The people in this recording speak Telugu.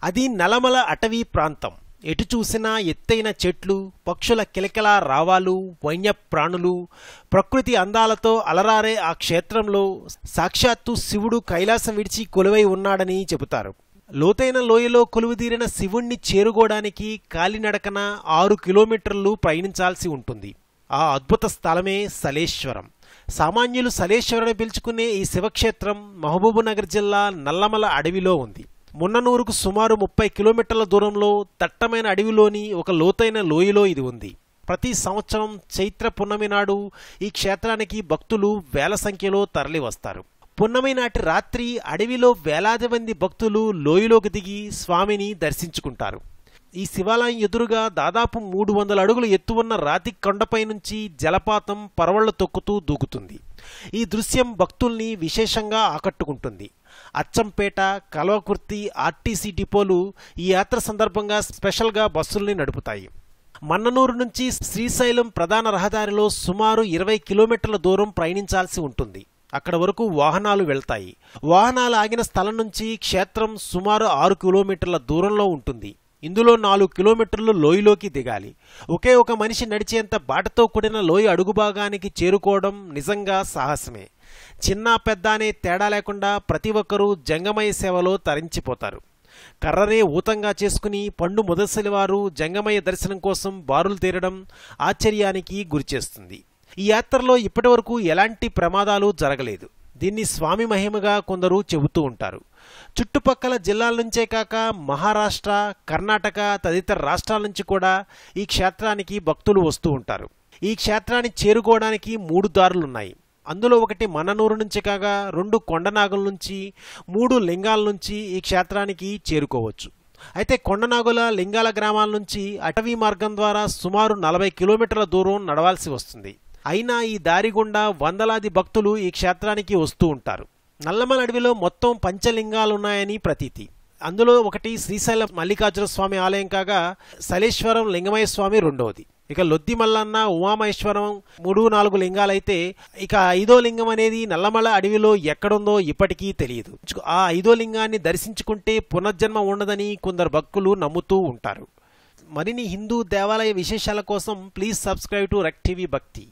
అది నల్లమల అటవీ ప్రాంతం. ఎటు చూసినా ఎత్తైన చెట్లు, పక్షుల కిలకిలా రావాలు, వన్యప్రాణులు, ప్రకృతి అందాలతో అలరారే ఆ క్షేత్రంలో సాక్షాత్తు శివుడు కైలాసం విడిచి కొలువై ఉన్నాడని చెబుతారు. లోతైన లోయలో కొలువుదీరిన శివుణ్ణి చేరుకోవడానికి కాలినడకన 6 కిలోమీటర్లు ప్రయాణించాల్సి ఉంటుంది. ఆ అద్భుత స్థలమే సలేశ్వరం. సామాన్యులు సలేశ్వరుని పిలుచుకునే ఈ శివక్షేత్రం మహబూబ్నగర్ జిల్లా నల్లమల అడవిలో ఉంది. మున్ననూరుకు సుమారు 30 కిలోమీటర్ల దూరంలో దట్టమైన అడవిలోని ఒక లోతైన లోయలో ఇది ఉంది. ప్రతి సంవత్సరం చైత్ర పున్నమి నాడు ఈ క్షేత్రానికి భక్తులు వేల సంఖ్యలో తరలి వస్తారు. పున్నమి నాటి రాత్రి అడవిలో వేలాది మంది భక్తులు లోయలోకి దిగి స్వామిని దర్శించుకుంటారు. ఈ శివాలయం ఎదురుగా దాదాపు 300 అడుగులు ఎత్తు ఉన్న రాతి కొండపై నుంచి జలపాతం పరవళ్లు తొక్కుతూ దూకుతుంది. ఈ దృశ్యం భక్తుల్ని విశేషంగా ఆకట్టుకుంటుంది. అచ్చంపేట, కల్వకుర్తి ఆర్టీసీ డిపోలు ఈ యాత్ర సందర్భంగా స్పెషల్గా బస్సుల్ని నడుపుతాయి. మన్ననూరు నుంచి శ్రీశైలం ప్రధాన రహదారిలో సుమారు 20 కిలోమీటర్ల దూరం ప్రయాణించాల్సి ఉంటుంది. అక్కడ వరకు వాహనాలు వెళ్తాయి. వాహనాలు ఆగిన స్థలం నుంచి క్షేత్రం సుమారు 6 కిలోమీటర్ల దూరంలో ఉంటుంది. ఇందులో 4 కిలోమీటర్లు లోయలోకి దిగాలి. ఒకే ఒక మనిషి నడిచేంత బాటతో కూడిన లోయ అడుగుభాగానికి చేరుకోవడం నిజంగా సాహసమే. చిన్న పెద్ద అనే తేడా లేకుండా ప్రతి ఒక్కరూ జంగమయ్య సేవలో తరించిపోతారు. కర్రనే ఊతంగా చేసుకుని పండు మొదటివారు జంగమయ్య దర్శనం కోసం బారులు తీరడం ఆశ్చర్యానికి గురిచేస్తుంది. ఈ యాత్రలో ఇప్పటివరకు ఎలాంటి ప్రమాదాలు జరగలేదు. దీన్ని స్వామి మహిమగా కొందరు చెబుతూ ఉంటారు. చుట్టుపక్కల జిల్లాల నుంచే కాక మహారాష్ట్ర, కర్ణాటక తదితర రాష్ట్రాల నుంచి కూడా ఈ క్షేత్రానికి భక్తులు వస్తూ ఉంటారు. ఈ క్షేత్రాన్ని చేరుకోవడానికి 3 దారులున్నాయి. అందులో ఒకటి మన్ననూరు నుంచి కాగా 2 కొండనాగుల నుంచి, 3 లింగాల నుంచి ఈ క్షేత్రానికి చేరుకోవచ్చు. అయితే కొండనాగుల, లింగాల గ్రామాల నుంచి అటవీ మార్గం ద్వారా సుమారు 40 కిలోమీటర్ల దూరం నడవాల్సి వస్తుంది. అయినా ఈ దారి గుండా వందలాది భక్తులు ఈ క్షేత్రానికి వస్తూ ఉంటారు. నల్లమల అడవిలో మొత్తం పంచలింగాలున్నాయని ప్రతీతి. అందులో ఒకటి శ్రీశైలం మల్లికార్జున స్వామి ఆలయం కాగా సలేశ్వరం లింగమయ్య స్వామి రెండవది. ఇక లొద్ది మల్లన్న, ఉమామహేశ్వరం 3-4 లింగాలైతే ఇక 5వ లింగం అనేది నల్లమల అడవిలో ఎక్కడుందో ఇప్పటికీ తెలియదు. ఆ 5వ లింగాన్ని దర్శించుకుంటే పునర్జన్మ ఉండదని కొందరు భక్తులు నమ్ముతూ ఉంటారు. మరిన్ని హిందూ దేవాలయ విశేషాల కోసం ప్లీజ్ సబ్స్క్రైబ్ టు రెక్ టీవీ భక్తి.